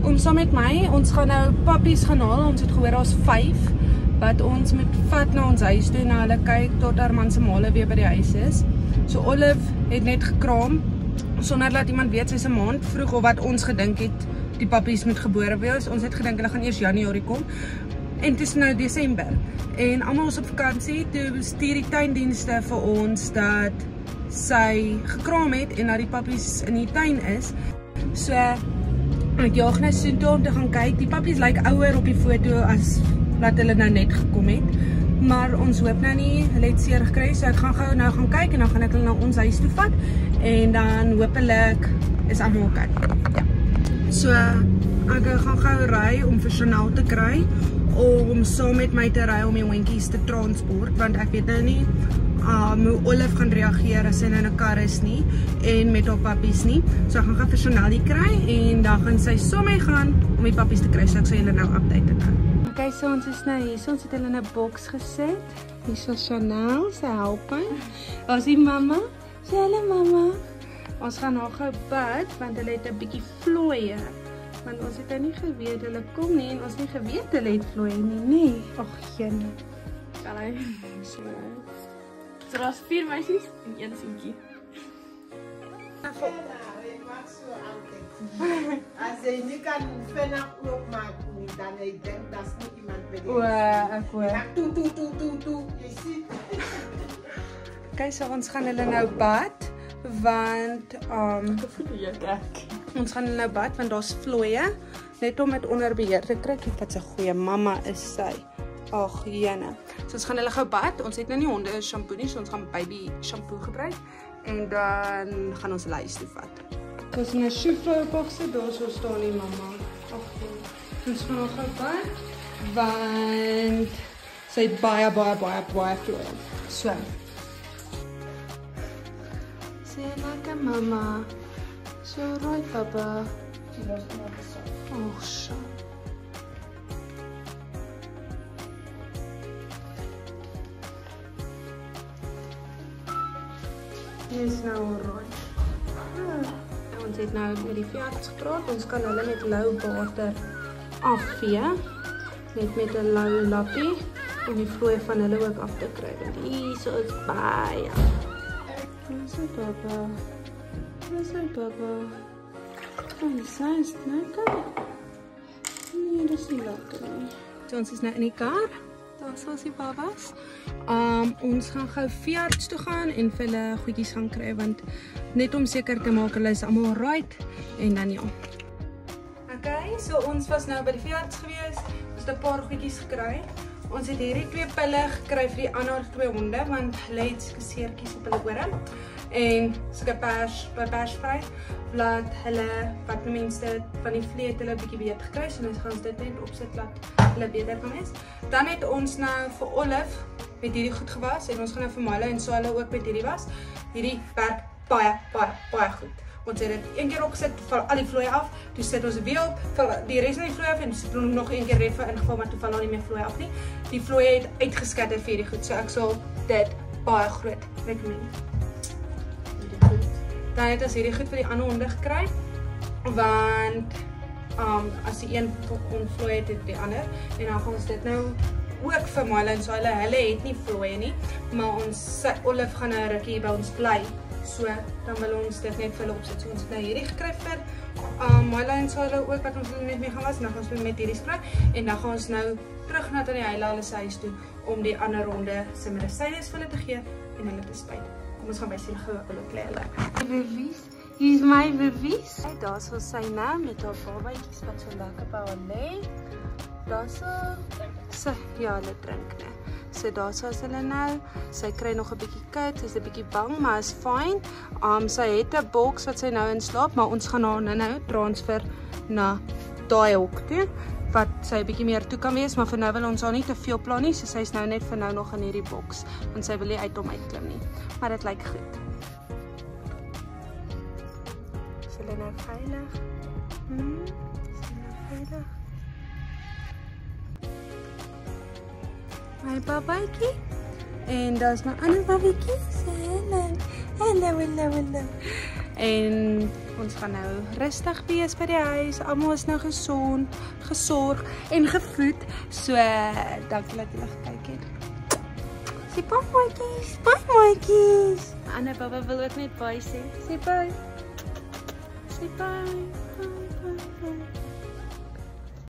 kom saam met my, ons gaan nou pappies gaan haal, ons het gehoor ons 5, wat ons moet vat na ons huis toe, na hulle kyk tot Armand se maale weer by die huis is. So Olive het net gekraam, sonder dat iemand weet, sy's 'n maand vroeg, of wat ons gedink het, die pappies moet gebore wees. Ons het gedink hulle gaan eers Januarie kom, en het is nou Desember, en almal is op vakansie, toe stuur die tuindienste vir ons, dat sy gekraam het, en dat die pappies in die tuin is. So, ek jaag nou soontoe om te gaan kyk, die pappies lyk ouer op die foto, as dat hulle nou net gekom het, maar ons hoop nou nie, hulle het seer gekry, so ek gaan gou nou gaan kyk, en dan gaan ek hulle na ons huis toe vat, en dan hopelik is almal oké. Ja. So, ek gaan gou ry om vir Chanel te kry, om saam met my te ry om die hondjies te transport, want ek weet nou nie hoe Olive gaan reageer as sy nou in 'n kar is nie, en met haar pappies nie. So ek gaan vir Chanel die kry, en dan gaan sy saam met my gaan om die pappies te kry, so ek sal julle nou update nou. Ok, so ons is nou hier, so ons het hulle in 'n boks gesit. Hier is Chanel, sy help my. Ons is mamma, sê hallo mamma. Ons gaan nou gou bad, want hulle het 'n bietjie vlooie. Want ons het nou nie geweet hulle kom nie, en ons het nie geweet hulle het vlooie nie, nee. Ag, jene. Hallo. So daar's 4 meisies en 1 seentjie. As jy nie kan vinnig oopmaak nie, dan jy dink daar's nie iemand by die Ek hoor. Toe, jy sien. Okay, so ons gaan hulle nou bad, want ons gaan hulle nou bad, want daar's vlooie, net om dit onder beheer te kry. Kyk wat 'n goeie mamma is sy. Ag, jene. So ons gaan hulle gou bad. Ons het nou nie honde shampoo nie, so ons gaan baby shampoo gebruik, en dan gaan ons hulle huis toe vat. Ons in 'n shoefbox sit, daar so staan die mamma. Ag, ons gaan nog gou bad, want sy het baie vlooie. So. Sê lekker mamma. So right, papa. Oh, shit. Is nou alright. Ons het nou met die veearts gepraat, ons kan hulle met lou water afvee, net met 'n lou lappie, om die vlooie van hulle ook af te kry, want hier so is baie. Dis so papa. Oh, sy is lekker. Nee, dis nie lekker nie. So ons is nou in die kar. Daar is die babas. Ons gaan gou veearts toe gaan en vir hulle goedjies gaan kry, want net om seker te maak hulle is almal right, en dan ja. Okay, so ons was nou by die veearts gewees, ons het 'n paar goedjies gekry. Ons het hierdie 2 pille gekry vir die ander 2 honde, want hulle het sulke seertjies op hulle ore, en sulke persvry, laat hulle, wat mense van die vlee het hulle 'n bietjie beter gekry, so ons gaan dit net opsit laat hulle beter kan wees. Dan het ons nou vir Olive met hierdie goed gewas, en ons gaan nou vir Milo en Salo ook met hierdie was. Hierdie werk baie goed. Ons het dit 1 keer opgesit, val al die vlooie af, toe sit ons weer op, val die res van die vlooie af, en sit ons nog 1 keer reffe ingeval, maar toe val al nie meer vlooie af nie. Die vlooie het uitgeskatter vir hierdie goed, so ek sal dit baie groot recommend. Dan het ons hierdie goed vir die ander honde gekry, want as die een onvlooie het die ander, en dan gaan ons dit nou ook vir Milo en Salo, hulle het nie vlooie nie, maar ons Olive gaan 'n rukkie by ons bly, so dan wil ons dit net vir hulle opsit. So ons het nou hierdie gekry vir Milo en Salo ook, wat ons net mee gaan was, en dan gaan ons met hierdie skry, en dan gaan ons nou terug na die hulle se huis toe, om die ander honde se medisyne vir hulle te gee, en hulle te spuit. Kom ons gaan by sy hulle klei hulle. Hier is my babies. Daar is sy nou met haar babatjies wat so lekker by haar lê. Daar so, ja, hulle drink nou. So daar is hulle nou. Sy kry nog 'n bietjie koud, sy's 'n bietjie bang, maar is fyn. Sy het 'n boks wat sy nou in slaap, maar ons gaan haar nou transfer na daai hok toe, wat sy 'n bietjie meer toe kan wees, maar vir nou wil ons haar nie te veel plan nie, so sy's nou net vir nou nog in hierdie boks, want sy wil nie uit hom uitklim nie. Maar dit lyk goed. Is hulle nou veilig? Is hulle nou veilig? My babatjie. En daar's my ander babatjies. Hallo. En ons gaan nou rustig wees by die huis. Almal is nou gesond, gesorg en gevoed. So, dankie dat julle gekyk het. Sê bye maatjies, bye maatjies. Anne baba wil ook net bye sê. Sê bye. Sê bye.